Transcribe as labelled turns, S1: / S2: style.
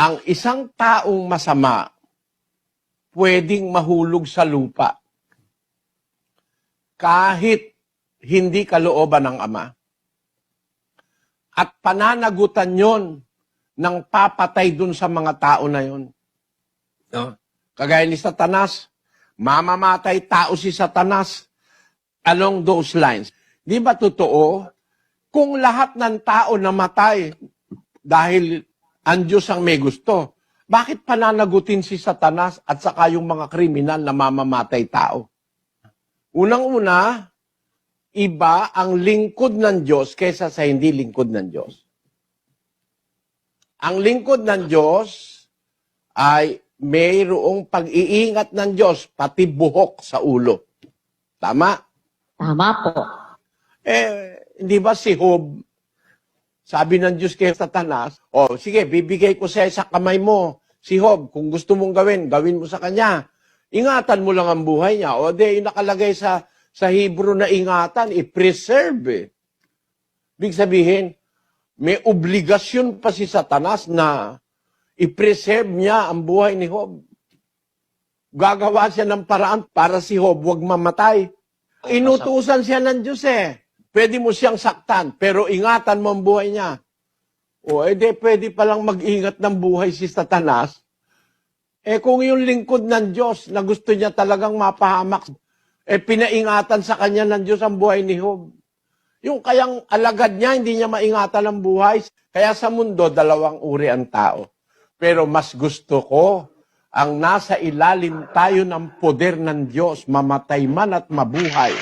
S1: ang isang taong masama pwedeng mahulog sa lupa kahit hindi kalooban ng Ama. At pananagutan yon ng papatay dun sa mga tao na yon. No? Kagaya ni Satanas, mamamatay tao si Satanas along those lines. Di ba totoo? Kung lahat ng tao namatay dahil ang Diyos ang may gusto, bakit pananagutin si Satanas at saka yung mga kriminal na mamamatay tao? Unang-una, iba ang lingkod ng Diyos kaysa sa hindi lingkod ng Diyos. Ang lingkod ng Diyos ay mayroong pag-iingat ng Diyos, pati buhok sa ulo. Tama?
S2: Tama po.
S1: Hindi ba si Job, sabi ng Diyos kay Satanas, sige, bibigay ko sa kamay mo. Si Job, kung gusto mong gawin mo sa kanya. Ingatan mo lang ang buhay niya. Yung nakalagay sa Hebrew na ingatan, i-preserve. Ibig sabihin, may obligasyon pa si Satanas na i-preserve niya ang buhay ni Job. Gagawa siya ng paraan para si Job huwag mamatay. Inutusan siya ng Diyos Pwede mo siyang saktan, pero ingatan mo ang buhay niya. Pwede palang mag-ingat ng buhay si Satanas. Kung yung lingkod ng Diyos na gusto niya talagang mapahamak, pinaingatan sa kanya ng Diyos ang buhay ni Job. Yung kayang alagad niya, hindi niya maingatan ang buhay. Kaya sa mundo, dalawang uri ang tao. Pero mas gusto ko ang nasa ilalim tayo ng poder ng Diyos, mamatay man at mabuhay.